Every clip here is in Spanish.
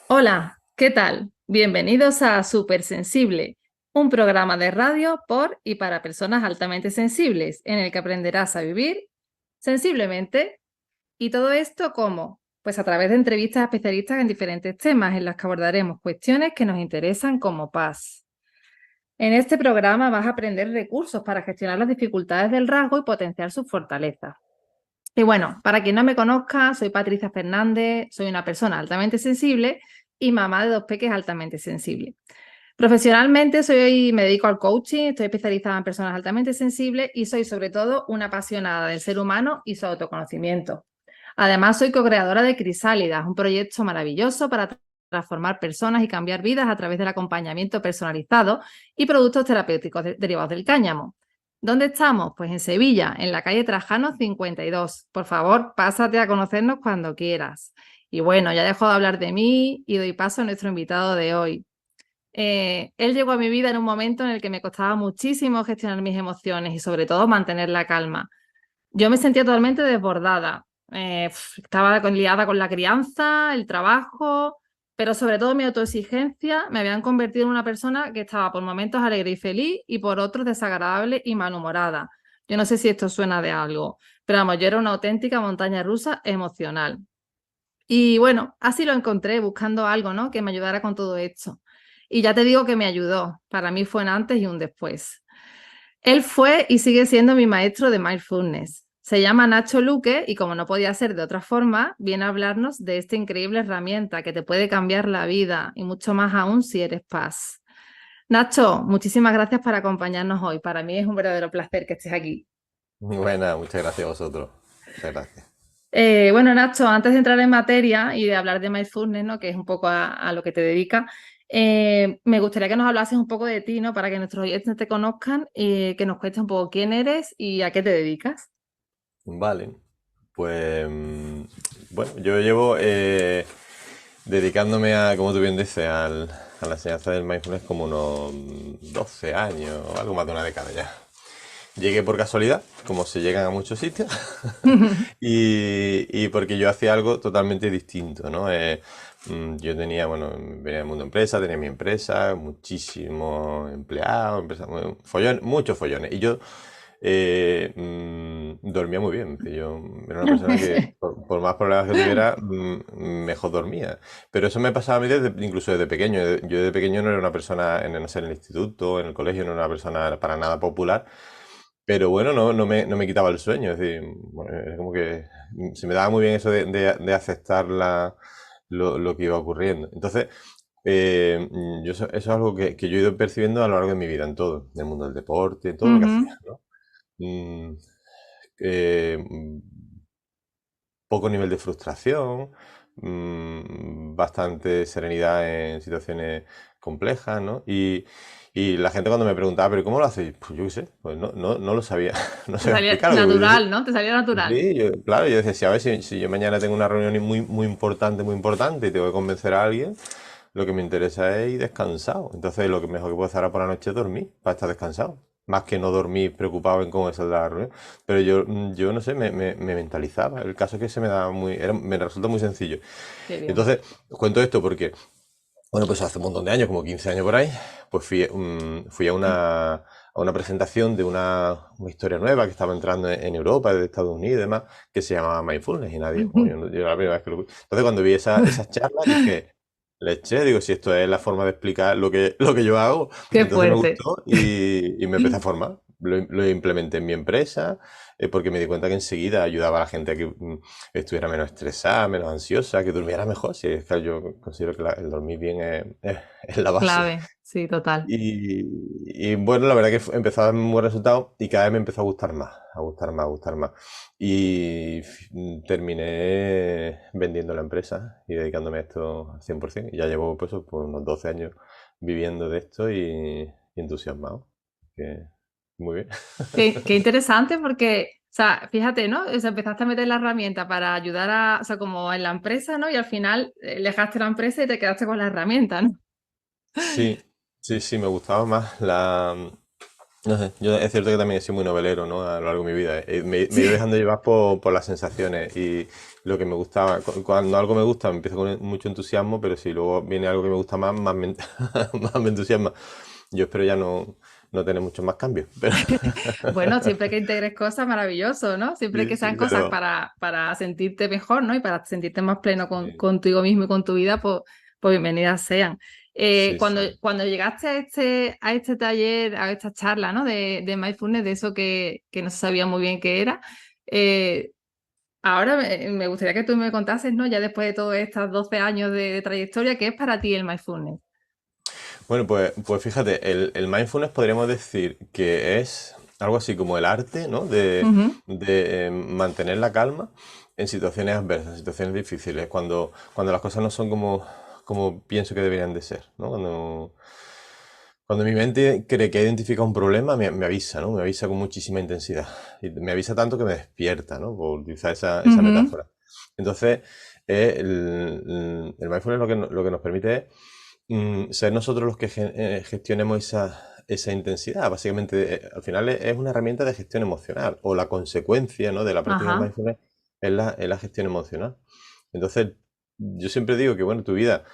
Hola, ¿qué tal? Bienvenidos a Supersensible, un programa de radio por y para personas altamente sensibles, en el que aprenderás a vivir sensiblemente. ¿Y todo esto cómo? Pues a través de entrevistas a especialistas en diferentes temas, en las que abordaremos cuestiones que nos interesan como paz. En este programa vas a aprender recursos para gestionar las dificultades del rasgo y potenciar sus fortalezas. Y bueno, para quien no me conozca, soy Patricia Fernández, soy una persona altamente sensible y mamá de dos peques altamente sensibles. Profesionalmente me dedico al coaching, estoy especializada en personas altamente sensibles y soy sobre todo una apasionada del ser humano y su autoconocimiento. Además, soy co-creadora de Crisálidas, un proyecto maravilloso para transformar personas y cambiar vidas a través del acompañamiento personalizado y productos terapéuticos derivados del cáñamo. ¿Dónde estamos? Pues en Sevilla, en la calle Trajano 52. Por favor, pásate a conocernos cuando quieras. Y bueno, ya dejo de hablar de mí y doy paso a nuestro invitado de hoy. Él llegó a mi vida en un momento en el que me costaba muchísimo gestionar mis emociones y sobre todo mantener la calma. Yo me sentía totalmente desbordada. Estaba liada con la crianza, el trabajo, pero sobre todo mi autoexigencia me habían convertido en una persona que estaba por momentos alegre y feliz y por otros desagradable y malhumorada. Yo no sé si esto suena de algo, pero vamos, yo era una auténtica montaña rusa emocional. Y bueno, así lo encontré buscando algo, ¿no? Que me ayudara con todo esto. Y ya te digo que me ayudó. Para mí fue un antes y un después. Él fue y sigue siendo mi maestro de mindfulness. Se llama Nacho Luque y como no podía ser de otra forma, viene a hablarnos de esta increíble herramienta que te puede cambiar la vida y mucho más aún si eres paz. Nacho, muchísimas gracias por acompañarnos hoy. Para mí es un verdadero placer que estés aquí. Muy buena, muchas gracias a vosotros. Muchas gracias. Bueno, Nacho, antes de entrar en materia y de hablar de mindfulness, ¿no? Que es un poco a lo que te dedicas, me gustaría que nos hablases un poco de ti, ¿no? Para que nuestros oyentes te conozcan y que nos cuentes un poco quién eres y a qué te dedicas. Vale, pues bueno, yo llevo dedicándome a, como tú bien dices, a la enseñanza del mindfulness como unos 12 años, algo más de una década ya. Llegué por casualidad, como se llegan a muchos sitios, y porque yo hacía algo totalmente distinto, ¿no? Yo tenía, bueno, venía del mundo empresa, tenía mi empresa, muchísimos empleados, muchos follones. Y yo dormía muy bien. Es decir, yo era una persona que, por más problemas que tuviera, mejor dormía. Pero eso me pasaba a mí incluso desde pequeño. Yo desde pequeño no era una persona, no sé, en el instituto, en el colegio, no era una persona para nada popular. Pero bueno, no me quitaba el sueño. Es decir, bueno, es como que se me daba muy bien eso de aceptar lo que iba ocurriendo. Entonces, eso es algo que yo he ido percibiendo a lo largo de mi vida, en todo, en el mundo del deporte, en todo lo que hacía, Ujú. ¿no? Mm, eh, mm, Poco nivel de frustración, bastante serenidad en situaciones complejas, ¿no? Y la gente cuando me preguntaba, ¿pero cómo lo hacéis? Pues yo qué sé, pues no lo sabía, no Te sabía salía explicarlo. Digo, natural, ¿no? Te salía natural. sí, claro, yo decía, si a ver si yo mañana tengo una reunión muy importante y tengo que convencer a alguien, lo que me interesa es ir descansado. Entonces, lo que mejor que puedo hacer ahora por la noche es dormir, para estar descansado. Más que no dormir preocupado en cómo es la reunión. Pero yo no sé, me mentalizaba. El caso es que se me da me resulta muy sencillo. Qué bien. Entonces, os cuento esto porque, bueno, pues hace un montón de años, como 15 años por ahí, pues fui a una presentación de una historia nueva que estaba entrando en Europa, de Estados Unidos y demás, que se llamaba Mindfulness y nadie, bueno, yo la primera vez que lo vi. Entonces cuando vi esas charlas dije, leche, digo, si esto es la forma de explicar lo que yo hago, Qué entonces me fuerte. gustó y me empecé a formar. Lo implementé en mi empresa porque me di cuenta que enseguida ayudaba a la gente a que estuviera menos estresada, menos ansiosa, que durmiera mejor. Si es que yo considero que el dormir bien es la base. Clave, sí, total. Y bueno, la verdad que empezó a dar un buen resultado y cada vez me empezó a gustar más, a gustar más, a gustar más. Y terminé vendiendo la empresa y dedicándome a esto al 100%. Y ya llevo pues, unos 12 años viviendo de esto y entusiasmado. Que, muy bien. Qué interesante porque, o sea, fíjate, ¿no? O sea, empezaste a meter la herramienta para ayudar o sea, como en la empresa, ¿no? Y al final dejaste la empresa y te quedaste con la herramienta, ¿no? Sí, sí, me gustaba más No sé, yo es cierto que también he sido muy novelero, ¿no? A lo largo de mi vida. Me he ido dejando llevar por las sensaciones y lo que me gustaba. Cuando algo me gusta, me empiezo con mucho entusiasmo, pero si luego viene algo que me gusta más, más me entusiasma. Yo espero ya no tener muchos más cambios, pero Bueno, siempre que integres cosas, maravilloso, ¿no? Siempre que sí, sean sí, cosas pero para sentirte mejor, ¿no? Y para sentirte más pleno sí, contigo mismo y con tu vida, pues bienvenidas sean. sí, sí. Cuando llegaste a este taller, a esta charla, ¿no? De mindfulness, de eso que no se sabía muy bien qué era, eh, ahora me gustaría que tú me contases, ¿no? Ya después de todos estos 12 años de trayectoria, ¿qué es para ti el mindfulness? Bueno, pues fíjate, el mindfulness podríamos decir que es algo así como el arte, ¿no? Ujú, De mantener la calma en situaciones adversas, en situaciones difíciles, cuando las cosas no son como pienso que deberían de ser, ¿no? Cuando mi mente cree que ha identificado un problema, me avisa, ¿no? Me avisa con muchísima intensidad. Y me avisa tanto que me despierta, ¿no? Por utilizar esa ujú, metáfora. Entonces, el mindfulness lo que nos permite es ser nosotros los que gestionemos esa intensidad. Básicamente, al final es una herramienta de gestión emocional o la consecuencia, ¿no? De la práctica del ajá, mindfulness es la gestión emocional. Entonces, yo siempre digo que, bueno, tu vida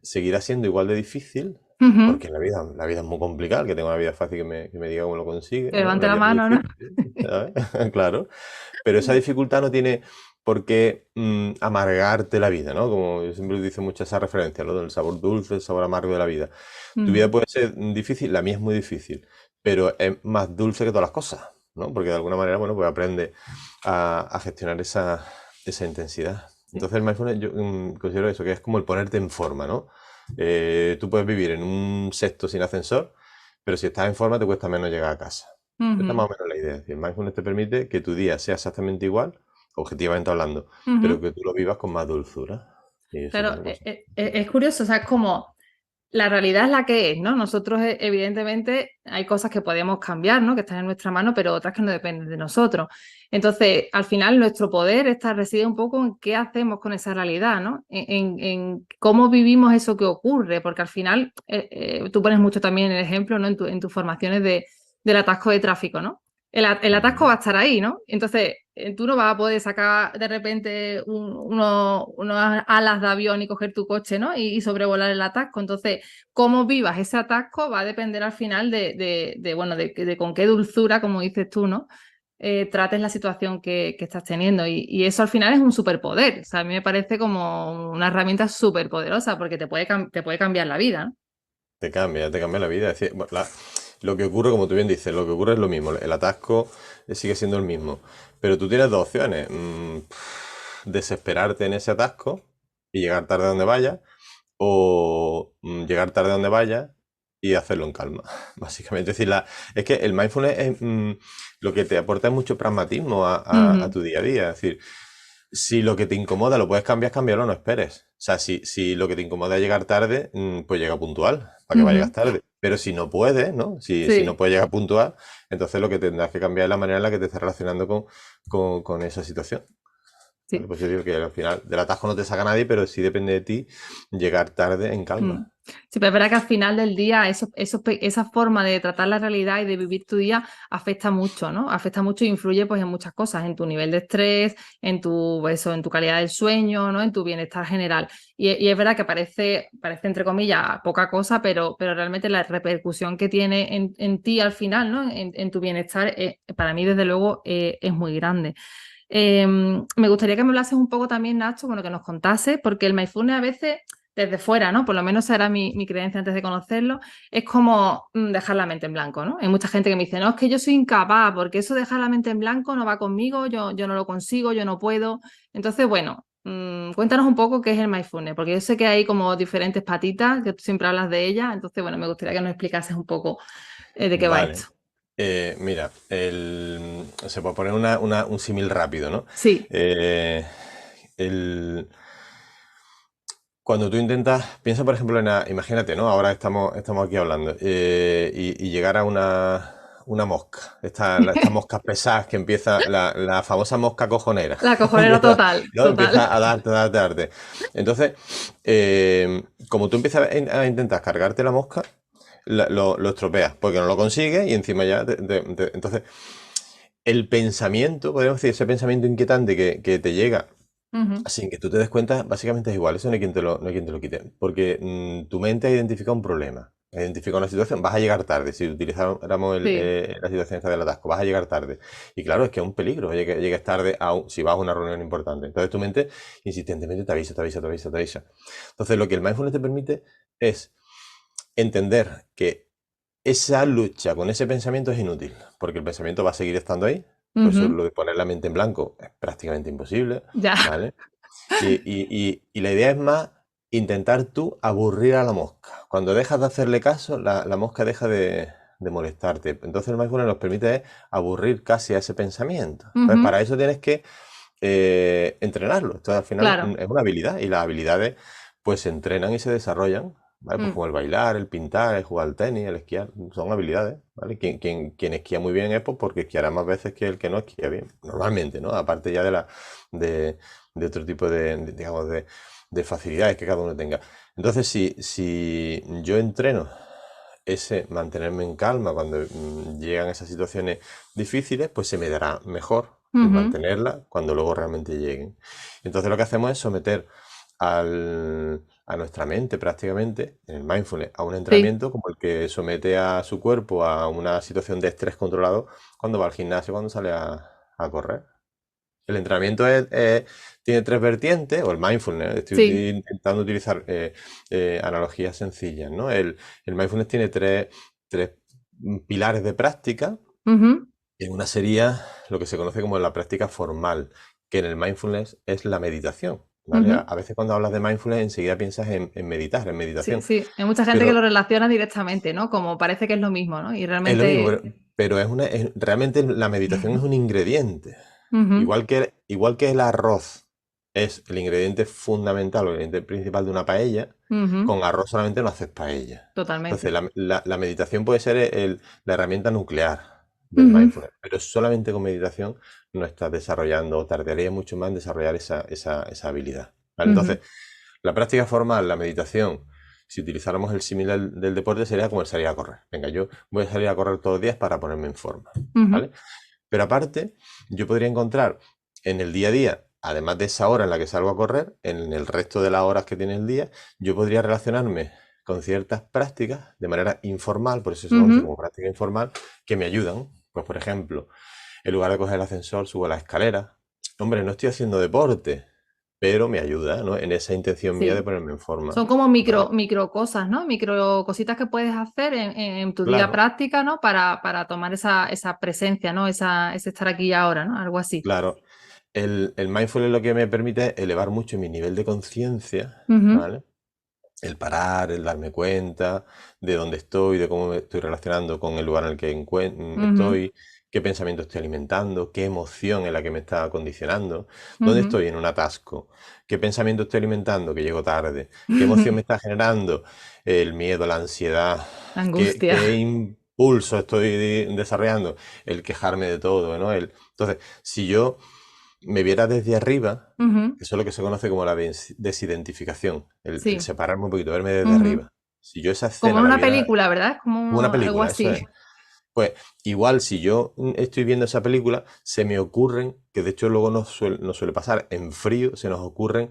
seguirá siendo igual de difícil, ujú. porque la vida es muy complicada. El que tenga una vida fácil que me diga cómo lo consigue, Que ¿no? levante La la vida es muy mano, ¿no? difícil, ¿sabes? Claro. Pero esa dificultad no tiene por qué amargarte la vida, ¿no? Como yo siempre utilizo mucho esa referencia, ¿no? Del sabor dulce, el sabor amargo de la vida. Tu vida Ujú. puede ser difícil, la mía es muy difícil, pero es más dulce que todas las cosas, ¿no? Porque de alguna manera, bueno, pues aprende a gestionar esa intensidad. Entonces el mindfulness yo considero eso, que es como el ponerte en forma, ¿no? Tú puedes vivir en un sexto sin ascensor, pero si estás en forma te cuesta menos llegar a casa. Esta es Ujú, más o menos la idea. Es decir, el mindfulness te permite que tu día sea exactamente igual, objetivamente hablando, pero ujú. que tú lo vivas con más dulzura. Y eso, Claro, bueno, pues es curioso, o sea, es como la realidad es la que es, ¿no? Nosotros, evidentemente, hay cosas que podemos cambiar, ¿no? Que están en nuestra mano, pero otras que no dependen de nosotros. Entonces, al final, nuestro poder reside un poco en qué hacemos con esa realidad, ¿no? En cómo vivimos eso que ocurre, porque al final, tú pones mucho también el ejemplo, ¿no? En tus formaciones del atasco de tráfico, ¿no? El atasco va ujú, a estar ahí, ¿no? Entonces, tú no vas a poder sacar de repente unas alas de avión y coger tu coche, ¿no? Y sobrevolar el atasco. Entonces, cómo vivas ese atasco va a depender al final bueno, de con qué dulzura, como dices tú, ¿no? Trates la situación que estás teniendo. Y eso al final es un superpoder. O sea, a mí me parece como una herramienta súper poderosa porque te puede cambiar la vida, ¿no? te cambia la vida. Es decir, bueno, lo que ocurre, como tú bien dices, lo que ocurre es lo mismo. El atasco sigue siendo el mismo. Pero tú tienes dos opciones. Desesperarte en ese atasco y llegar tarde a donde vayas, o llegar tarde a donde vayas y hacerlo en calma, básicamente. Es decir, es que el mindfulness lo que te aporta es mucho pragmatismo a Ujú, tu día a día. Es decir, si lo que te incomoda lo puedes cambiar, cámbialo, no esperes. O sea, si lo que te incomoda es llegar tarde, pues llega puntual, para que vayas ujú. tarde. Pero si no puedes, ¿no? Si no Sí, puedes llegar puntual, entonces lo que tendrás que cambiar es la manera en la que te estás relacionando con esa situación. ¿Vale? sí. Pues yo digo que al final del atajo no te saca nadie, pero sí depende de ti llegar tarde en Mm. calma. Sí, pero es verdad que al final del día esa forma de tratar la realidad y de vivir tu día afecta mucho, ¿no? Afecta mucho e influye pues en muchas cosas, en tu nivel de estrés, en tu calidad del sueño, ¿no? En tu bienestar general. Y es verdad que parece entre comillas poca cosa, pero realmente la repercusión que tiene en ti al final, ¿no? En tu bienestar, para mí desde luego es muy grande. Me gustaría que me hablases un poco también, Nacho, bueno, que nos contases, porque el mindfulness a veces, desde fuera, ¿no? Por lo menos esa era mi creencia antes de conocerlo, es como dejar la mente en blanco, ¿no? Hay mucha gente que me dice, no, es que yo soy incapaz, porque eso de dejar la mente en blanco no va conmigo, yo no lo consigo, yo no puedo. Entonces, bueno, cuéntanos un poco qué es el mindfulness, porque yo sé que hay como diferentes patitas, que tú siempre hablas de ellas, entonces, bueno, me gustaría que nos explicases un poco de qué va esto. Vale. Mira, se puede poner un símil rápido, ¿no? Sí, Eh, el, Cuando tú intentas, piensa por ejemplo imagínate, ¿no? Ahora estamos aquí hablando y llegar a una mosca, estas moscas pesadas que empieza, la famosa mosca cojonera, la cojonera empieza, total, ¿no? total. Empieza a darte. Entonces, como tú empiezas a intentar cargarte la mosca, lo estropeas, porque no lo consigues y encima ya... Entonces, el pensamiento, podríamos decir, ese pensamiento inquietante que te llega Ujú. sin que tú te des cuenta, básicamente es igual, eso no hay quien no hay quien te lo quite, porque tu mente ha identificado un problema, ha identificado una situación, vas a llegar tarde, si utilizáramos Sí, la situación esta del atasco, vas a llegar tarde. Y claro, es que es un peligro, llegues tarde si vas a una reunión importante. Entonces tu mente insistentemente te avisa, te avisa, te avisa, te avisa. Entonces lo que el mindfulness te permite es entender que esa lucha con ese pensamiento es inútil, porque el pensamiento va a seguir estando ahí. Por eso ujú. lo de poner la mente en blanco es prácticamente imposible, Ya. ¿vale? Y la idea es más intentar tú aburrir a la mosca. Cuando dejas de hacerle caso, la mosca deja de molestarte. Entonces el mindfulness nos permite aburrir casi a ese pensamiento. Entonces Ujú. para eso tienes que entrenarlo. Esto al final Claro. es una habilidad y las habilidades pues se entrenan y se desarrollan. ¿Vale? Pues Mm. como el bailar, el pintar, el jugar al tenis, el esquiar, son habilidades, ¿vale? Quien esquía muy bien es pues, porque esquiará más veces que el que no esquía bien, normalmente, ¿no? Aparte ya de, de otro tipo digamos, de facilidades que cada uno tenga. Entonces, si yo entreno ese mantenerme en calma cuando llegan esas situaciones difíciles, pues se me dará mejor el Ujú. mantenerla cuando luego realmente lleguen. Entonces lo que hacemos es someter a nuestra mente prácticamente, en el mindfulness, a un Sí. entrenamiento como el que somete a su cuerpo a una situación de estrés controlado cuando va al gimnasio, cuando sale a correr. El entrenamiento tiene tres vertientes, o el mindfulness, Sí. estoy intentando utilizar analogías sencillas, ¿no? El mindfulness tiene tres pilares de práctica, Ujú. y una sería lo que se conoce como la práctica formal, que en el mindfulness es la meditación, ¿vale? A, Ujú. a veces cuando hablas de mindfulness enseguida piensas en meditar, en Sí, meditación, sí. Hay mucha gente que pero lo relaciona directamente, ¿no? Como parece que es lo mismo, ¿no? Y es lo mismo, realmente. pero realmente la meditación es un ingrediente. Ujú. Igual que el arroz es el ingrediente fundamental o el ingrediente principal de una paella, Ujú. con arroz solamente no haces paella. Entonces, Totalmente. la meditación puede ser la herramienta nuclear del Ujú. mindfulness, pero solamente con meditación no estás desarrollando, o tardaría mucho más en desarrollar esa habilidad. ¿Vale? Ujú. Entonces, la práctica formal, la meditación, si utilizáramos el símil del deporte, sería como el salir a correr. Venga, yo voy a salir a correr todos los días para ponerme en forma. Ujú. ¿Vale? Pero aparte, yo podría encontrar en el día a día, además de esa hora en la que salgo a correr, en el resto de las horas que tiene el día, yo podría relacionarme con ciertas prácticas de manera informal, por eso se conoce Ujú. como práctica informal, que me ayudan. Pues, por ejemplo, en lugar de coger el ascensor, subo la escalera. Hombre, no estoy haciendo deporte, pero me ayuda, ¿no? En esa intención mía de Sí. ponerme en forma, Son como ¿vale? micro cosas, ¿no? Micro cositas que puedes hacer en tu día Claro, práctica, ¿no? Para tomar esa presencia, ¿no? Ese estar aquí y ahora, ¿no? Algo así. claro. El mindfulness lo que me permite es elevar mucho mi nivel de conciencia, Ujú. ¿vale? El parar, el darme cuenta de dónde estoy, de cómo me estoy relacionando con el lugar en el que Ujú. estoy, qué pensamiento estoy alimentando, qué emoción es la que me está condicionando, dónde Ujú. estoy en un atasco, qué pensamiento estoy alimentando, que llego tarde, qué emoción me está generando el miedo, la ansiedad, Angustia. qué impulso estoy desarrollando, el quejarme de todo, ¿no? Entonces, si yo me viera desde arriba, Ujú. eso es lo que se conoce como la desidentificación, el Sí. separarme un poquito, verme desde Ujú. arriba. Si yo esa Como escena en la una viera película, ¿verdad? Es como una como algo película, eso es. así. Pues igual si yo estoy viendo esa película, se me ocurren, que de hecho luego nos suele pasar, en frío se nos ocurren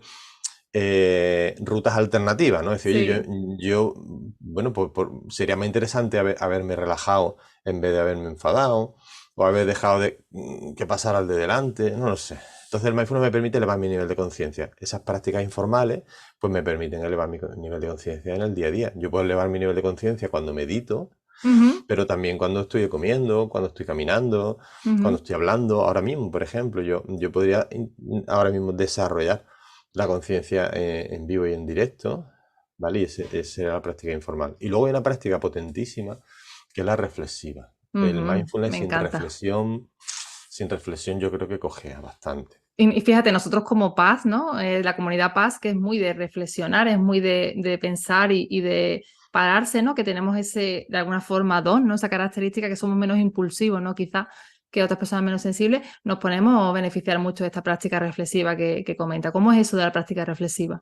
rutas alternativas, ¿no? Es decir, oye, Sí. bueno, pues, sería más interesante haberme relajado en vez de haberme enfadado, o haber dejado que pasara al de delante, no lo sé. Entonces el mindfulness me permite elevar mi nivel de conciencia. Esas prácticas informales, pues me permiten elevar mi nivel de conciencia en el día a día. Yo puedo elevar mi nivel de conciencia cuando medito, Ujú. pero también cuando estoy comiendo, cuando estoy caminando, cuando Ujú. estoy hablando, ahora mismo, por ejemplo, yo podría ahora mismo desarrollar la conciencia en vivo y en directo, ¿vale? Y esa es la práctica informal. Y luego hay una práctica potentísima que es la reflexiva. El Ujú. mindfulness Me encanta. sin reflexión yo creo que cojea bastante. Y fíjate, nosotros como Paz, ¿no? La comunidad Paz, que es muy de reflexionar, es muy de pensar y de pararse, ¿no? Que tenemos ese, de alguna forma, don, ¿no? Esa característica que somos menos impulsivos, ¿no? Quizás que otras personas menos sensibles, nos ponemos a beneficiar mucho de esta práctica reflexiva que comenta. ¿Cómo es eso de la práctica reflexiva?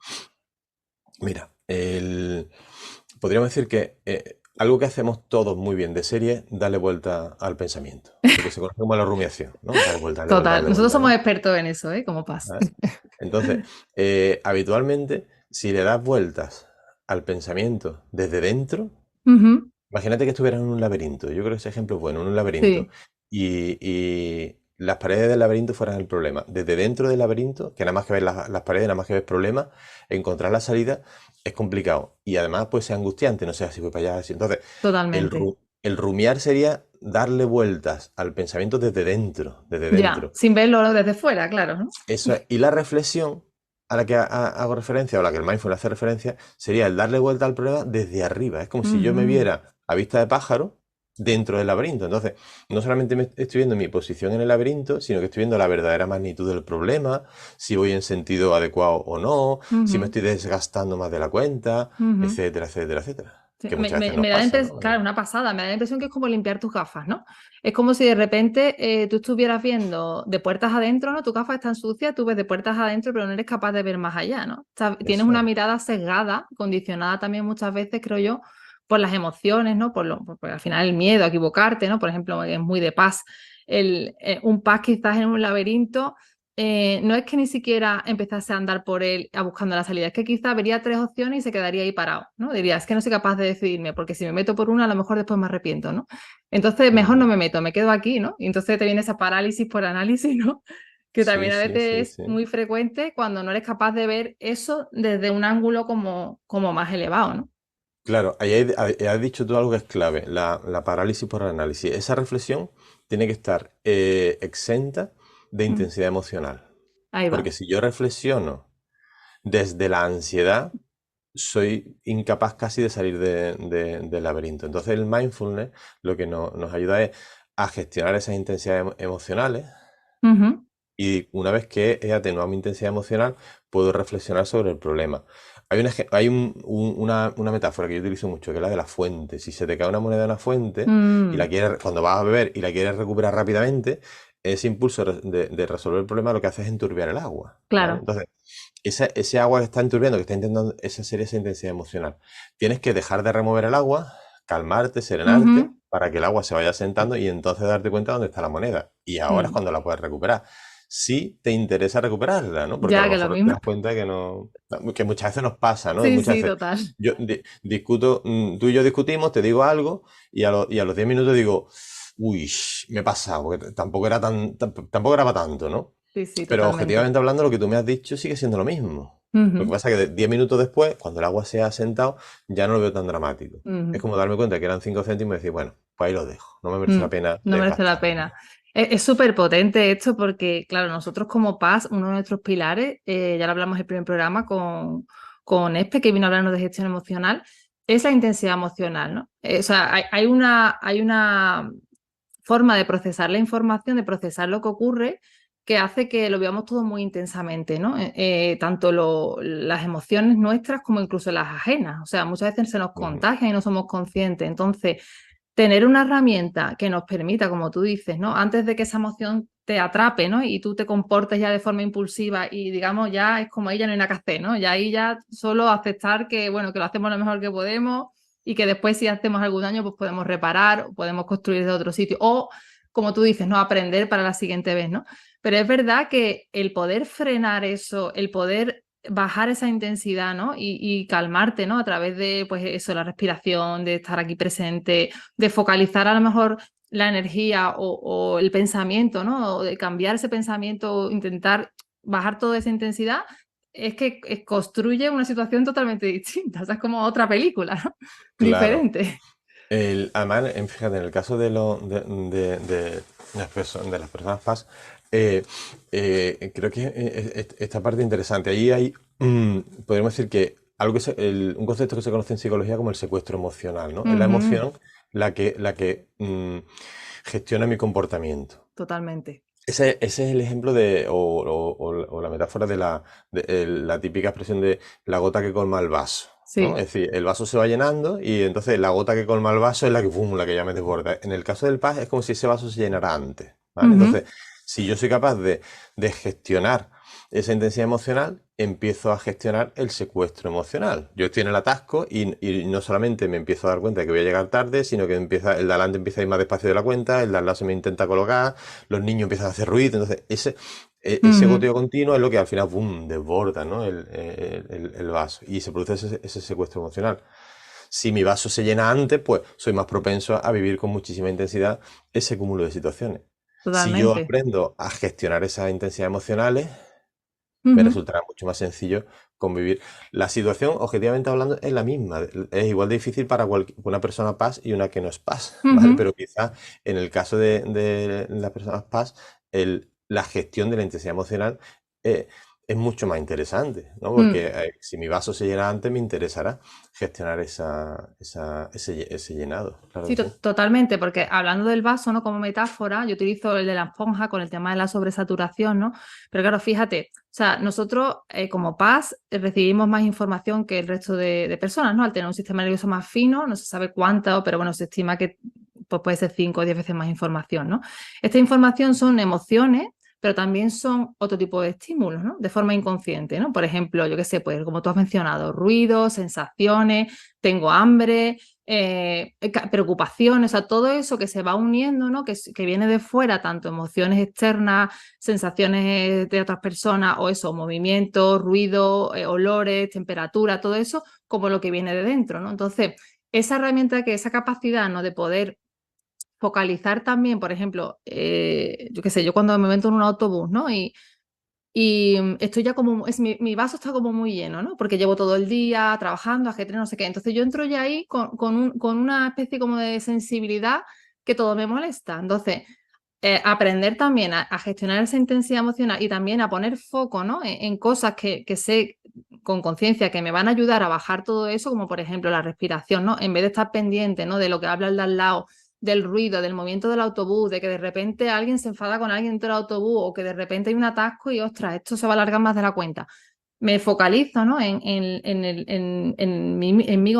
Mira, podríamos decir que algo que hacemos todos muy bien de serie es darle vuelta al pensamiento. Lo que se conoce como la rumiación, ¿no? Darle vuelta, darle vuelta, Total, darle nosotros vuelta, somos ¿no? expertos en eso, ¿eh? Como paz. ¿Sabes? Entonces, habitualmente, si le das vueltas al pensamiento desde dentro, Ujú, imagínate que estuvieras en un laberinto. Yo creo que ese ejemplo es bueno, en un laberinto. sí, Y las paredes del laberinto fueran el problema. Desde dentro del laberinto, que nada más que ves las paredes, nada más que ves problemas, encontrar la salida es complicado. Y además puede ser angustiante, no sé si voy para allá. Así. Entonces, totalmente. el rumiar sería darle vueltas al pensamiento desde dentro, desde Ya, dentro. sin verlo desde fuera, claro, ¿no? Eso es. Y la reflexión a la que hago referencia, o a la que el mindfulness hace referencia, sería el darle vuelta al problema desde arriba. Es como si yo me Ujú. viera a vista de pájaro dentro del laberinto. Entonces, no solamente me estoy viendo mi posición en el laberinto, sino que estoy viendo la verdadera magnitud del problema, si voy en sentido adecuado o no, si me Ujú, estoy desgastando más de la cuenta, ujú. etcétera, etcétera, etcétera. Sí, Que muchas veces nos me da la pasa, impresión, ¿no? claro, una pasada, me da la impresión que es como limpiar tus gafas, ¿no? Es como si de repente tú estuvieras viendo de puertas adentro, ¿no? Tu gafas están sucias, tú ves de puertas adentro, pero no eres capaz de ver más allá, ¿no? O sea, tienes Eso una es. mirada sesgada, condicionada también muchas veces, creo yo, por las emociones, ¿no? Por al final el miedo a equivocarte, ¿no? Por ejemplo, es muy de paz. Un paz quizás en un laberinto no es que ni siquiera empezase a andar por él a buscando la salida, es que quizá vería tres opciones y se quedaría ahí parado, ¿no? Diría, es que no soy capaz de decidirme, porque si me meto por una, a lo mejor después me arrepiento, ¿no? Entonces, mejor no Mm, me meto, me quedo aquí, ¿no? Y entonces te viene esa parálisis por análisis, ¿no? Que sí, también a sí, sí, veces es sí. muy frecuente cuando no eres capaz de ver eso desde un ángulo como más elevado, ¿no? Claro, ahí has dicho tú algo que es clave, la parálisis por análisis. Esa reflexión tiene que estar exenta de Mm, intensidad emocional. ahí Porque va. si yo reflexiono desde la ansiedad, soy incapaz casi de salir del laberinto. Entonces el mindfulness lo que nos ayuda es a gestionar esas intensidades emocionales Ujú, y una vez que he atenuado mi intensidad emocional, puedo reflexionar sobre el problema. Hay una metáfora que yo utilizo mucho, que es la de la fuente. Si se te cae una moneda en una fuente y mm, cuando vas a beber y la quieres recuperar rápidamente, ese impulso de resolver el problema lo que hace es enturbiar el agua, ¿vale? claro. Entonces, ese agua que está enturbiando, que está intentando, esa sería esa intensidad emocional. Tienes que dejar de remover el agua, calmarte, serenarte, Ujú, para que el agua se vaya sentando y entonces darte cuenta dónde está la moneda. Y ahora es mm. cuando la puedes recuperar si te interesa recuperarla, ¿no? Porque a Ya lo que lo mejor te mismo. das cuenta que no, que muchas veces nos pasa, ¿no? Sí, Muchas sí, veces total. yo discuto, tú y yo discutimos, te digo algo y a los 10 minutos digo, uy, me he pasado, porque tampoco era para tanto, ¿no? Sí, sí, Pero totalmente. objetivamente hablando, lo que tú me has dicho sigue siendo lo mismo. Lo que Ujú, pasa es que 10 minutos después, cuando el agua se ha sentado, ya no lo veo tan dramático. Es ujú. como darme cuenta que eran 5 céntimos y decir, bueno, pues ahí lo dejo. No me merece Mm, la pena no merece la desgastarme, pena. ¿no? Es súper potente esto porque, claro, nosotros como Paz, uno de nuestros pilares, ya lo hablamos en el primer programa con Espe, que vino a hablarnos de gestión emocional, es la intensidad emocional, ¿no? O sea, hay una forma de procesar la información, de procesar lo que ocurre, que hace que lo veamos todo muy intensamente, ¿no? Tanto las emociones nuestras como incluso las ajenas. O sea, muchas veces se nos Ujú. contagian y no somos conscientes. Entonces, tener una herramienta que nos permita, como tú dices, ¿no? Antes de que esa emoción te atrape, ¿no? Y tú te comportes ya de forma impulsiva y digamos ya es como ahí ya no hay nada que hacer, ¿no? Ya ahí ya solo aceptar que, bueno, que lo hacemos lo mejor que podemos y que después si hacemos algún daño pues podemos reparar o podemos construir de otro sitio o, como tú dices, ¿no? Aprender para la siguiente vez, ¿no? Pero es verdad que el poder frenar eso, el poder bajar esa intensidad, ¿no? Y calmarte, ¿no? A través de, pues eso, la respiración, de estar aquí presente, de focalizar a lo mejor la energía o el pensamiento, ¿no? O de cambiar ese pensamiento, intentar bajar toda esa intensidad, es que construye una situación totalmente distinta. O sea, es como otra película, ¿no? Claro. Diferente. Además, fíjate, en el caso de las personas PAS, eh, creo que esta parte interesante. Ahí hay, podríamos decir que un concepto que se conoce en psicología como el secuestro emocional, ¿no? Es la Ujú, emoción la que gestiona mi comportamiento. totalmente. Ese es el ejemplo o la metáfora de la típica expresión de la gota que colma el vaso, ¿no? Sí. Es decir, el vaso se va llenando y entonces la gota que colma el vaso es la que ya me desborda. En el caso del paz es como si ese vaso se llenara antes, ¿vale? Ujú, Entonces, si yo soy capaz de gestionar esa intensidad emocional, empiezo a gestionar el secuestro emocional. Yo estoy en el atasco y no solamente me empiezo a dar cuenta de que voy a llegar tarde, sino que el de adelante empieza a ir más despacio de la cuenta, el de al lado se me intenta colocar, los niños empiezan a hacer ruido. Entonces, ese Ujú. goteo continuo es lo que al final, ¡boom!, desborda, ¿no? el vaso y se produce ese secuestro emocional. Si mi vaso se llena antes, pues soy más propenso a vivir con muchísima intensidad ese cúmulo de situaciones. Si yo Totalmente. aprendo a gestionar esas intensidades emocionales, me Ujú. resultará mucho más sencillo convivir. La situación, objetivamente hablando, es la misma. Es igual de difícil para una persona paz y una que no es paz, ¿vale? Ujú. Pero quizás en el caso de las personas paz, la gestión de la intensidad emocional eh, es mucho más interesante, ¿no? Mm. Porque si mi vaso se llena antes, me interesará gestionar ese llenado. Claro Sí, que sí. totalmente, porque hablando del vaso, ¿no? Como metáfora, yo utilizo el de la esponja con el tema de la sobresaturación, ¿no? Pero claro, fíjate, o sea, nosotros como PAS recibimos más información que el resto de personas, ¿no? Al tener un sistema nervioso más fino, no se sabe cuánto, pero bueno, se estima que pues, puede ser 5 o 10 veces más información, ¿no? Esta información son emociones, pero también son otro tipo de estímulos, ¿no? De forma inconsciente, ¿no? Por ejemplo, yo qué sé, pues como tú has mencionado, ruidos, sensaciones, tengo hambre, preocupaciones, o sea, todo eso que se va uniendo, ¿no? Que viene de fuera, tanto emociones externas, sensaciones de otras personas, o eso, movimientos, ruido, olores, temperatura, todo eso, como lo que viene de dentro, ¿no? Entonces, esa herramienta, esa capacidad, ¿no? De poder focalizar también, por ejemplo, yo qué sé, yo cuando me meto en un autobús, ¿no? Y estoy ya como, mi vaso está como muy lleno, ¿no? Porque llevo todo el día trabajando, ajetreo, no sé qué. Entonces yo entro ya ahí con una especie como de sensibilidad que todo me molesta. Entonces, aprender también a gestionar esa intensidad emocional y también a poner foco, ¿no? En cosas que sé con conciencia que me van a ayudar a bajar todo eso, como por ejemplo la respiración, ¿no? En vez de estar pendiente, ¿no? De lo que habla el de al lado, del ruido, del movimiento del autobús, de que de repente alguien se enfada con alguien dentro del autobús o que de repente hay un atasco y ostras, esto se va a alargar más de la cuenta. Me focalizo, ¿no? En mí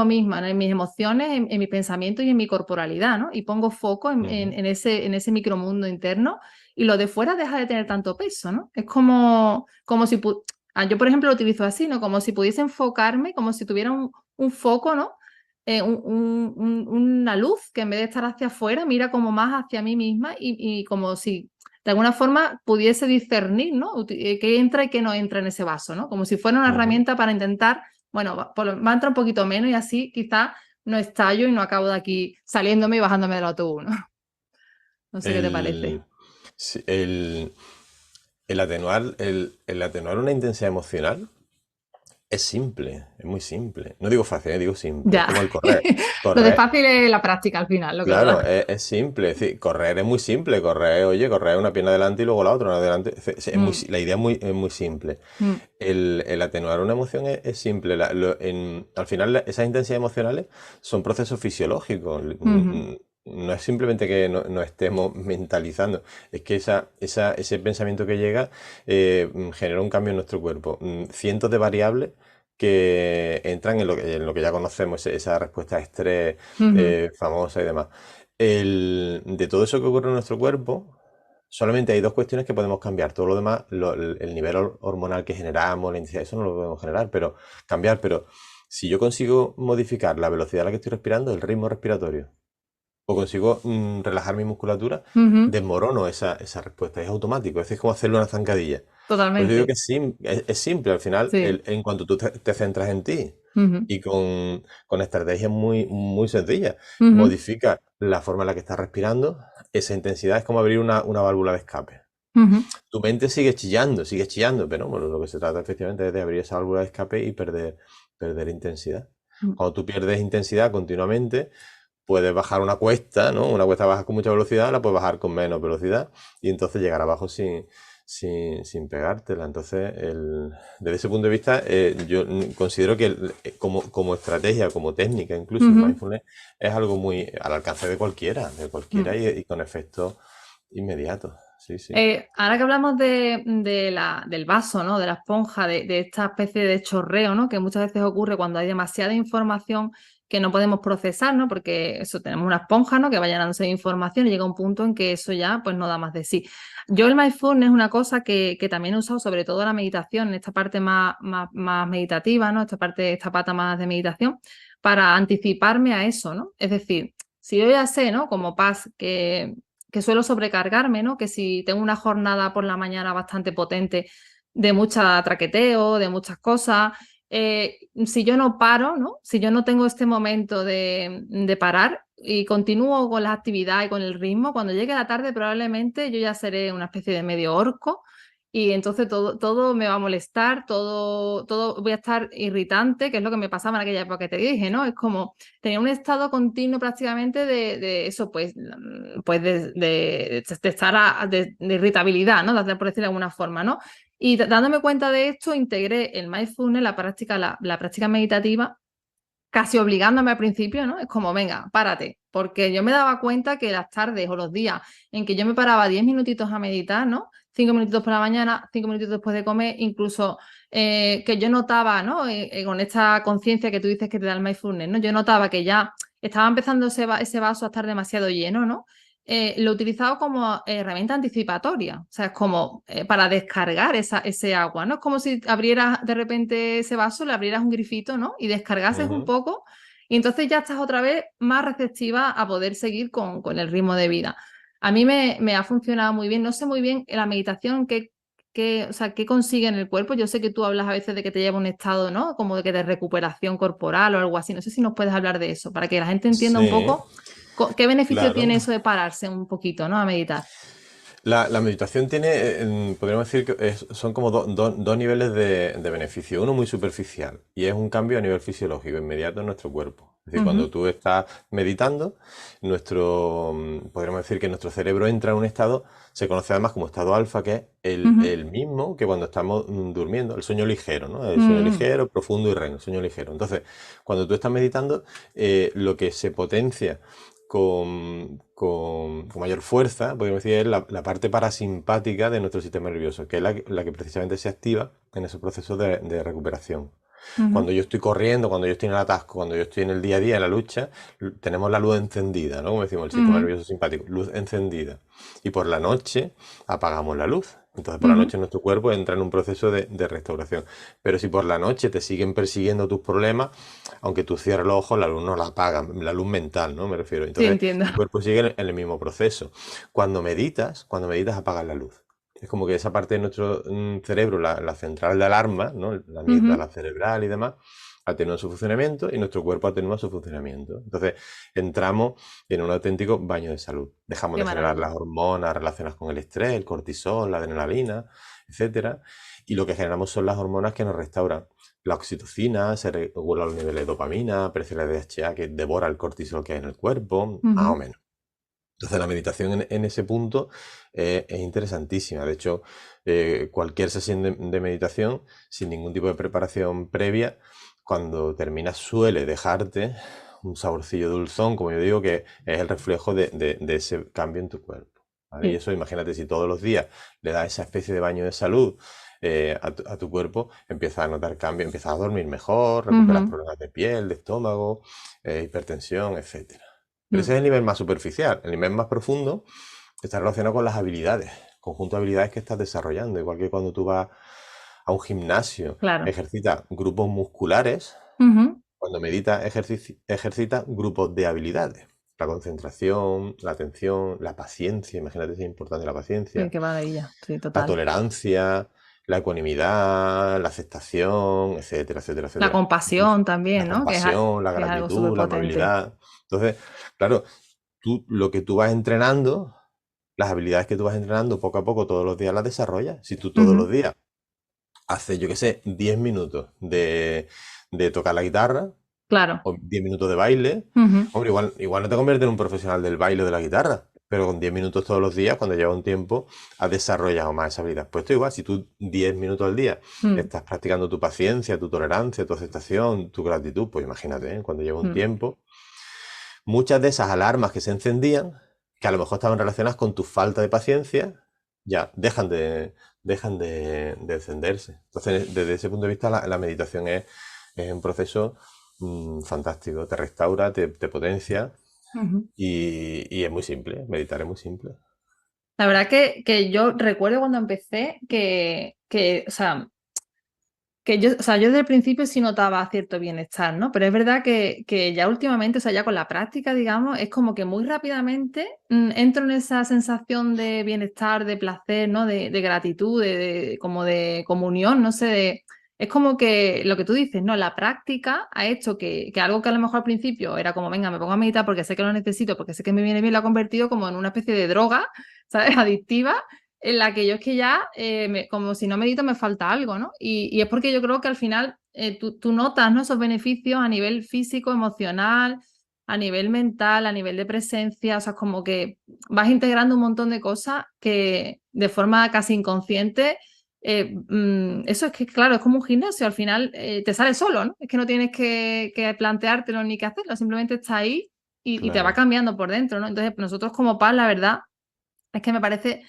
misma, ¿no? En mis emociones, en mi pensamiento y en mi corporalidad, ¿no? Y pongo foco Ujú. en ese micromundo interno y lo de fuera deja de tener tanto peso, ¿no? Es como si, yo por ejemplo lo utilizo así, ¿no? Como si pudiese enfocarme, como si tuviera un foco, ¿no? Una luz que en vez de estar hacia afuera, mira como más hacia mí misma y como si de alguna forma pudiese discernir, ¿no? Qué entra y qué no entra en ese vaso, ¿no? Como si fuera una Ujú. herramienta para intentar, bueno, va a entrar un poquito menos y así quizá no estallo y no acabo de aquí saliéndome y bajándome del autobús, ¿no? No sé qué te parece. El, sí, el atenuar una intensidad emocional es simple, es muy simple. No digo fácil, digo simple. Es Ya. como el correr. Lo de Correr, fácil es la práctica al final, lo que claro, da. es simple. Es decir, correr es muy simple. Correr, oye, correr una pierna adelante y luego la otra, una adelante. Mm, La idea es muy simple. mm, El atenuar una emoción es simple. Al final, esas intensidades emocionales son procesos fisiológicos. ujú, No es simplemente que no estemos mentalizando, es que ese pensamiento que llega genera un cambio en nuestro cuerpo. Cientos de variables que entran en lo que ya conocemos, esa respuesta a estrés ujú, famosa y demás. De todo eso que ocurre en nuestro cuerpo, solamente hay dos cuestiones que podemos cambiar. Todo lo demás, el nivel hormonal que generamos, la intensidad, eso no lo podemos generar, pero cambiar. Pero si yo consigo modificar la velocidad a la que estoy respirando, el ritmo respiratorio, o consigo relajar mi musculatura, ujú. desmorono esa respuesta. Es automático, es como hacerle una zancadilla. Por eso digo que Totalmente. es simple. Al final, Sí. en cuanto tú te centras en ti Ujú, y con estrategias muy sencillas, ujú, modifica la forma en la que estás respirando, esa intensidad es como abrir una válvula de escape. ujú, Tu mente sigue chillando, pero bueno, lo que se trata efectivamente es de abrir esa válvula de escape y perder intensidad. ujú. Cuando tú pierdes intensidad continuamente, puedes bajar una cuesta, ¿no? Una cuesta baja con mucha velocidad, la puedes bajar con menos velocidad y entonces llegar abajo sin pegártela. Entonces, desde ese punto de vista, yo considero que como estrategia, como técnica, incluso el Ujú, mindfulness es algo muy al alcance de cualquiera mm. y con efectos inmediatos. Sí, sí. Ahora que hablamos del vaso, ¿no? De la esponja, de esta especie de chorreo, ¿no? Que muchas veces ocurre cuando hay demasiada información que no podemos procesar, ¿no? Porque eso, tenemos una esponja, ¿no? Que va llenándose de información y llega un punto en que eso ya pues no da más de sí. Yo el mindfulness es una cosa que también he usado, sobre todo la meditación, en esta parte más meditativa, ¿no? Esta parte, esta pata más de meditación, para anticiparme a eso, ¿no? Es decir, si yo ya sé, ¿no? Como paz, que suelo sobrecargarme, ¿no? Que si tengo una jornada por la mañana bastante potente de mucha traqueteo, de muchas cosas, si yo no paro, ¿no? Si yo no tengo este momento de parar y continúo con las actividades y con el ritmo, cuando llegue la tarde probablemente yo ya seré una especie de medio orco y entonces todo me va a molestar, todo voy a estar irritante, que es lo que me pasaba en aquella época que te dije, ¿no? Es como tenía un estado continuo prácticamente de eso, pues de estar de irritabilidad, ¿no? Por decirlo de alguna forma, ¿no? Y dándome cuenta de esto, integré el mindfulness, la práctica meditativa, casi obligándome al principio, ¿no? Es como, venga, párate, porque yo me daba cuenta que las tardes o los días en que yo me paraba 10 minutitos a meditar, ¿no? 5 minutitos por la mañana, 5 minutitos después de comer, incluso que yo notaba, ¿no? Con esta conciencia que tú dices que te da el mindfulness, ¿no? Yo notaba que ya estaba empezando ese vaso a estar demasiado lleno, ¿no? Lo he utilizado como herramienta anticipatoria, o sea, es como para descargar ese agua, ¿no? Es como si abrieras de repente ese vaso, le abrieras un grifito, ¿no? Y descargases un Ujú. poco y entonces ya estás otra vez más receptiva a poder seguir con el ritmo de vida. A mí me ha funcionado muy bien, no sé muy bien la meditación o sea, qué consigue en el cuerpo. Yo sé que tú hablas a veces de que te lleva a un estado, ¿no? Como de que de recuperación corporal o algo así. No sé si nos puedes hablar de eso, para que la gente entienda un Sí, poco ¿qué beneficio claro. tiene eso de pararse un poquito, ¿no? A meditar. La meditación tiene, podríamos decir que son como dos niveles de beneficio. Uno muy superficial y es un cambio a nivel fisiológico inmediato en nuestro cuerpo. Es decir, cuando Ujú, tú estás meditando, podríamos decir que nuestro cerebro entra en un estado, se conoce además como estado alfa, que es ujú, el mismo que cuando estamos durmiendo, el sueño ligero, ¿no? El sueño mm, ligero, profundo y REM, el sueño ligero. Entonces, cuando tú estás meditando, lo que se potencia con mayor fuerza, podríamos decir, es la parte parasimpática de nuestro sistema nervioso, que es la que precisamente se activa en esos procesos de recuperación. ujú, Cuando yo estoy corriendo, cuando yo estoy en el atasco, cuando yo estoy en el día a día, en la lucha, tenemos la luz encendida, ¿no? Como decimos, el sistema ujú, nervioso simpático, luz encendida. Y por la noche apagamos la luz. Entonces por la ujú. noche nuestro cuerpo entra en un proceso de restauración. Pero si por la noche te siguen persiguiendo tus problemas, aunque tú cierres los ojos, la luz no la apaga, la luz mental, ¿no? Me refiero. Sí, Entonces entiendo. tu cuerpo sigue en el mismo proceso. Cuando meditas apagas la luz. Es como que esa parte de nuestro cerebro, la central de alarma, ¿no? La Ujú, amígdala cerebral y demás, atenúa su funcionamiento y nuestro cuerpo atenúa su funcionamiento. Entonces, entramos en un auténtico baño de salud. Dejamos qué de generar maravilla. las hormonas relacionadas con el estrés, el cortisol, la adrenalina, etcétera. Y lo que generamos son las hormonas que nos restauran. La oxitocina, se regulan los niveles de dopamina, aparece la DHA que devora el cortisol que hay en el cuerpo, más o Ujú, menos. Entonces la meditación en ese punto es interesantísima. De hecho, cualquier sesión de meditación, sin ningún tipo de preparación previa, cuando terminas suele dejarte un saborcillo dulzón, como yo digo, que es el reflejo de ese cambio en tu cuerpo. ¿Vale? Y sí. eso, imagínate, si todos los días le das esa especie de baño de salud a tu cuerpo, empiezas a notar cambio, empiezas a dormir mejor, recuperas Ujú, problemas de piel, de estómago, hipertensión, etcétera. Pero ese mm, es el nivel más superficial. El nivel más profundo está relacionado con las habilidades, conjunto de habilidades que estás desarrollando. Igual que cuando tú vas a un gimnasio, claro. ejercitas grupos musculares, Ujú. cuando meditas, ejercitas grupos de habilidades. La concentración, la atención, la paciencia, imagínate si es importante la Sí, paciencia, qué maravilla. Sí, la total. tolerancia, la ecuanimidad, la aceptación, etcétera, etcétera, La etcétera. Entonces, compasión la también, ¿no? compasión, la Que es algo súper gratitud, la potente. amabilidad. Entonces, claro, lo que tú vas entrenando, las habilidades que tú vas entrenando poco a poco todos los días las desarrollas. Si tú todos los Ujú, días haces, yo qué sé, 10 minutos de tocar la guitarra claro. o 10 minutos de baile, Ujú, hombre, igual no te conviertes en un profesional del baile o de la guitarra, pero con 10 minutos todos los días, cuando lleva un tiempo, has desarrollado más esa habilidad. Pues esto igual, si tú 10 minutos al día mm, estás practicando tu paciencia, tu tolerancia, tu aceptación, tu gratitud, pues imagínate, ¿eh? Cuando lleva un mm, tiempo, muchas de esas alarmas que se encendían, que a lo mejor estaban relacionadas con tu falta de paciencia, ya dejan de encenderse. Entonces, desde ese punto de vista, la meditación es un proceso fantástico. Te restaura, te potencia Ujú. y es muy simple. Meditar es muy simple. La verdad que yo recuerdo cuando empecé o sea, yo desde el principio sí notaba cierto bienestar, ¿no? Pero es verdad que ya últimamente, o sea, ya con la práctica, digamos, es como que muy rápidamente entro en esa sensación de bienestar, de placer, ¿no? De gratitud, como de comunión, no sé, es como que lo que tú dices, ¿no? La práctica ha hecho que algo que a lo mejor al principio era como, venga, me pongo a meditar porque sé que lo necesito, porque sé que me viene bien, lo ha convertido como en una especie de droga, ¿sabes? Adictiva en la que yo es que ya, como si no medito, me falta algo, ¿no? Y es porque yo creo que al final tú notas, ¿no? Esos beneficios a nivel físico, emocional, a nivel mental, a nivel de presencia, o sea, como que vas integrando un montón de cosas que de forma casi inconsciente, eso es que, claro, es como un gimnasio, al final te sale solo, ¿no? Es que no tienes que planteártelo ni que hacerlo, simplemente está ahí y te va Claro. cambiando por dentro, ¿no? Entonces, nosotros como PAS, la verdad es que me parece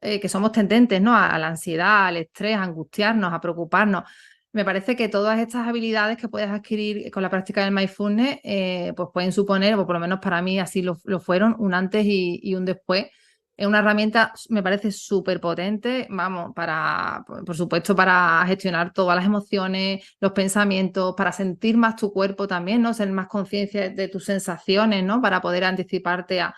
que somos tendentes, ¿no? A la ansiedad, al estrés, a angustiarnos, a preocuparnos. Me parece que todas estas habilidades que puedes adquirir con la práctica del mindfulness, pues pueden suponer, o por lo menos para mí así lo fueron, un antes y un después. Es una herramienta, me parece súper potente, vamos, por supuesto, para gestionar todas las emociones, los pensamientos, para sentir más tu cuerpo también, ¿no? Ser más conciencia de tus sensaciones, ¿no? Para poder anticiparte a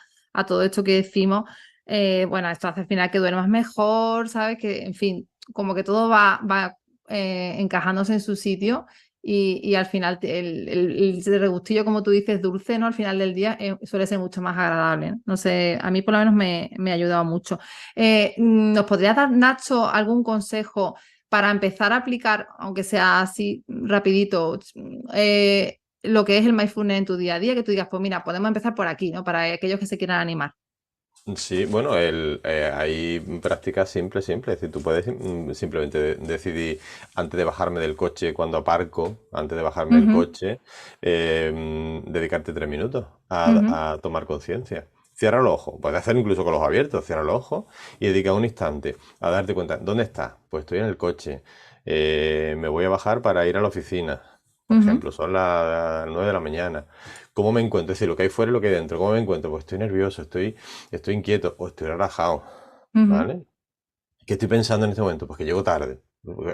todo esto que decimos. Bueno, esto hace al final que duermas mejor, ¿sabes? Que, en fin, como que todo va encajándose en su sitio y al final el regustillo, como tú dices, dulce, ¿no? Al final del día suele ser mucho más agradable, ¿no? No sé, a mí por lo menos me ha ayudado mucho. ¿Nos podrías dar, Nacho, algún consejo para empezar a aplicar, aunque sea así rapidito, lo que es el mindfulness en tu día a día? Que tú digas, pues mira, podemos empezar por aquí, ¿no? Para aquellos que se quieran animar. Sí, bueno, hay prácticas simples, simples. Es decir, tú puedes simplemente decidir antes de bajarme del coche, cuando aparco, antes de bajarme del Ujú, coche, dedicarte 3 minutos ujú, a tomar conciencia. Cierra los ojos, puedes hacer incluso con los ojos abiertos, cierra los ojos y dedica un instante a darte cuenta, ¿dónde estás? Pues estoy en el coche, me voy a bajar para ir a la oficina, por ujú, ejemplo, son las 9 de la mañana. ¿Cómo me encuentro? Es decir, lo que hay fuera y lo que hay dentro. ¿Cómo me encuentro? Pues estoy nervioso, estoy inquieto o estoy relajado, ujú. ¿vale? ¿Qué estoy pensando en este momento? Pues que llego tarde.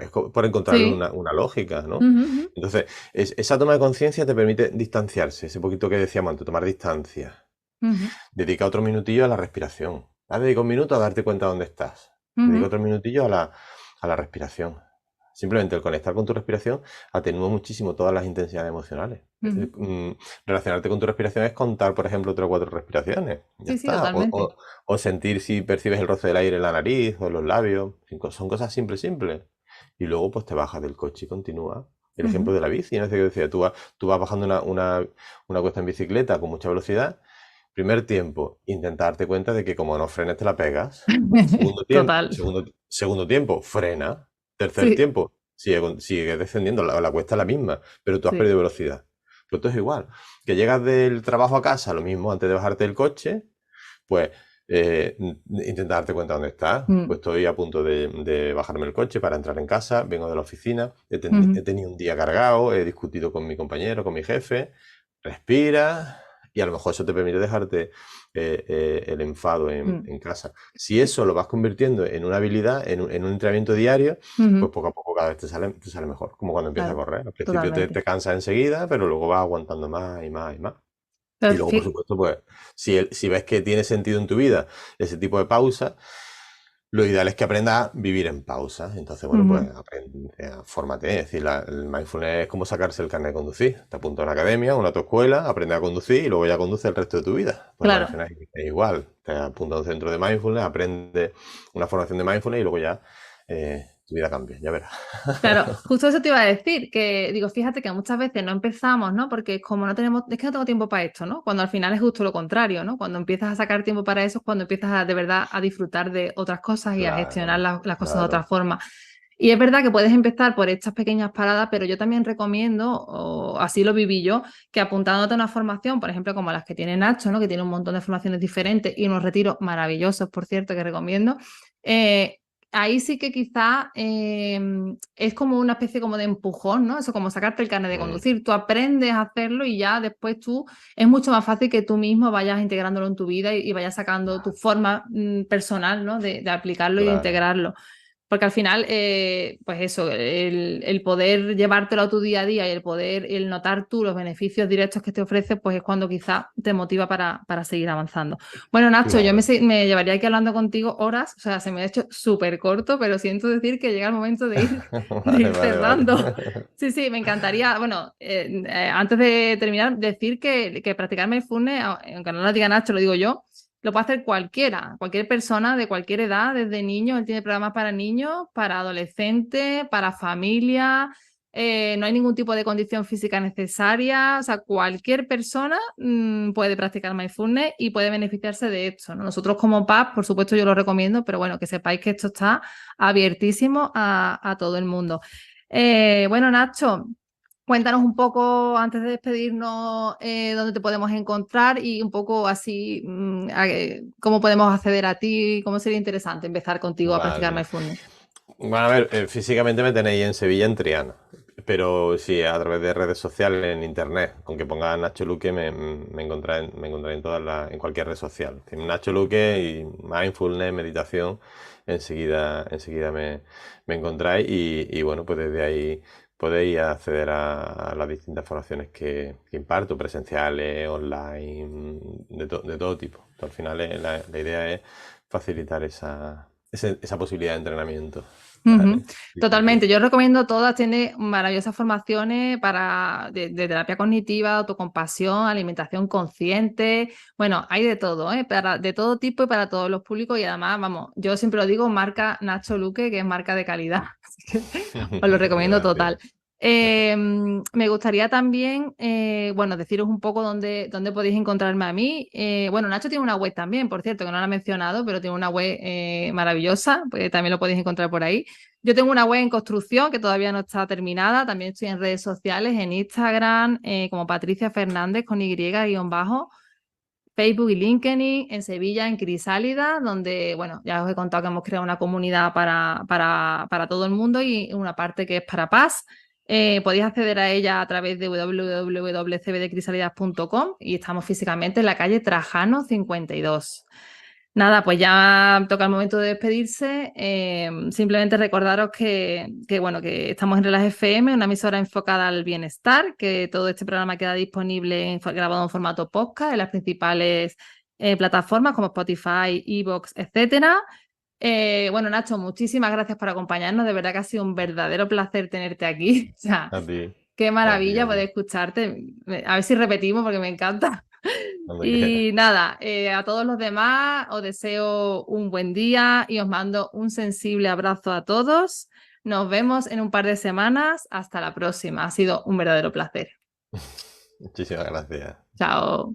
Es por encontrarle Sí. una lógica, ¿no? Ujú, ujú, Entonces, esa toma de conciencia te permite distanciarse, ese poquito que decíamos antes, tomar distancia. ujú, Dedica otro minutillo a la respiración. Dedica un minuto a darte cuenta de dónde estás. Dedica ujú, otro minutillo a la respiración. Simplemente el conectar con tu respiración atenúa muchísimo todas las intensidades emocionales. ujú. Relacionarte con tu respiración es contar, por ejemplo, 3 o 4 respiraciones. Ya Sí, sí, está. totalmente. O sentir si percibes el roce del aire en la nariz o en los labios. Son cosas simples, simples. Y luego pues te bajas del coche y continúa. El ejemplo Ujú. de la bici, no sé qué decía, tú vas bajando una cuesta en bicicleta con mucha velocidad. Primer tiempo, intenta darte cuenta de que como no frenes te la pegas. Segundo tiempo, Total. segundo tiempo, frena. Tercer Sí, tiempo, sigue descendiendo, la cuesta es la misma, pero tú has sí. perdido velocidad. Pero esto es igual. Que llegas del trabajo a casa, lo mismo, antes de bajarte del coche, pues intenta darte cuenta dónde estás. Mm, Pues estoy a punto de bajarme el coche para entrar en casa, vengo de la oficina, he ujú, tenido un día cargado, he discutido con mi compañero, con mi jefe, respira y a lo mejor eso te permite dejarte el enfado mm. en casa. Si eso lo vas convirtiendo en una habilidad, en un entrenamiento diario, Ujú. pues poco a poco cada vez te sale mejor, como cuando empiezas a Claro, correr. Al principio te, totalmente. te cansas enseguida, pero luego vas aguantando más y más y más. Pero Y luego, por supuesto, pues, si ves que tiene sentido en tu vida ese tipo de pausa, lo ideal es que aprendas a vivir en pausa. Entonces, bueno, pues ujú, aprende, fórmate. Es decir, el mindfulness es como sacarse el carnet de conducir. Te apuntas a una academia, a una autoescuela, aprendes a conducir y luego ya conduces el resto de tu vida. Pues el claro. mindfulness es igual. Te apuntas a un centro de mindfulness, aprendes una formación de mindfulness y luego ya tu vida cambia, ya verás. Claro, justo eso te iba a decir, que digo, fíjate que muchas veces no empezamos, ¿no? Porque como no tenemos, es que no tengo tiempo para esto, ¿no? Cuando al final es justo lo contrario, ¿no? Cuando empiezas a sacar tiempo para eso es cuando empiezas de verdad a disfrutar de otras cosas y a gestionar Claro, las cosas de otra claro. forma. Y es verdad que puedes empezar por estas pequeñas paradas, pero yo también recomiendo, o así lo viví yo, que apuntándote a una formación, por ejemplo, como las que tiene Nacho, ¿no? Que tiene un montón de formaciones diferentes y unos retiros maravillosos, por cierto, que recomiendo. eh, ahí sí que quizá es como una especie como de empujón, ¿no? Eso como sacarte el carnet de Mm, conducir. Tú aprendes a hacerlo y ya después tú es mucho más fácil que tú mismo vayas integrándolo en tu vida y vayas sacando tu forma personal, ¿no? De aplicarlo y de claro. integrarlo. Porque al final, pues eso, el poder llevártelo a tu día a día y el notar tú los beneficios directos que te ofrece, pues es cuando quizá te motiva para seguir avanzando. Bueno, Nacho, yo Claro. me llevaría aquí hablando contigo horas, o sea, se me ha hecho súper corto, pero siento decir que llega el momento de Vale, ir vale, vale. cerrando. Sí, sí, me encantaría, bueno, antes de terminar, decir que practicar mindfulness, aunque no lo diga Nacho, lo digo yo, lo puede hacer cualquiera, cualquier persona de cualquier edad, desde niños, él tiene programas para niños, para adolescentes, para familia, no hay ningún tipo de condición física necesaria, o sea, cualquier persona puede practicar mindfulness y puede beneficiarse de esto, ¿no? Nosotros como PAP, por supuesto, yo lo recomiendo, pero bueno, que sepáis que esto está abiertísimo a todo el mundo. Bueno, Nacho. Cuéntanos un poco, antes de despedirnos, dónde te podemos encontrar y un poco así, cómo podemos acceder a ti, cómo sería interesante empezar contigo a practicar Vale. mindfulness. Bueno, a ver, físicamente me tenéis en Sevilla, en Triana. Pero sí, a través de redes sociales, en internet, con que ponga Nacho Luque me encontráis en en cualquier red social. Nacho Luque y mindfulness, meditación, enseguida me encontráis y bueno, pues desde ahí podéis acceder a las distintas formaciones que imparto, presenciales, online, de todo tipo. Al final la idea es facilitar esa posibilidad de entrenamiento. Ujú. Vale. Sí, sí, sí. Totalmente, yo recomiendo todas, tiene maravillosas formaciones de terapia cognitiva, autocompasión, alimentación consciente, bueno, hay de todo, de todo tipo y para todos los públicos y además, vamos, yo siempre lo digo, marca Nacho Luque, que es marca de calidad, así que os lo recomiendo total. Gracias. Me gustaría también, bueno, deciros un poco dónde podéis encontrarme a mí. Bueno, Nacho tiene una web también, por cierto, que no la he mencionado, pero tiene una web maravillosa, pues también lo podéis encontrar por ahí. Yo tengo una web en construcción que todavía no está terminada. También estoy en redes sociales, en Instagram, como Patricia Fernández con Y-bajo, Facebook y LinkedIn, en Sevilla, en Crisálida, donde, bueno, ya os he contado que hemos creado una comunidad para todo el mundo y una parte que es para paz. Podéis acceder a ella a través de www.cbdcrisalidas.com y estamos físicamente en la calle Trajano 52. Nada, pues ya toca el momento de despedirse. Simplemente recordaros bueno, que estamos en Relaj FM, una emisora enfocada al bienestar, que todo este programa queda disponible grabado en formato podcast en las principales plataformas como Spotify, Evox, etcétera. Bueno, Nacho, muchísimas gracias por acompañarnos. De verdad que ha sido un verdadero placer tenerte aquí. O sea, A ti, qué a ti, maravilla a ti, poder escucharte. A ver si repetimos porque me encanta. cuando quieras. Y nada, a todos los demás os deseo un buen día y os mando un sensible abrazo a todos. Nos vemos en un par de semanas. Hasta la próxima. Ha sido un verdadero placer. Muchísimas gracias. Chao.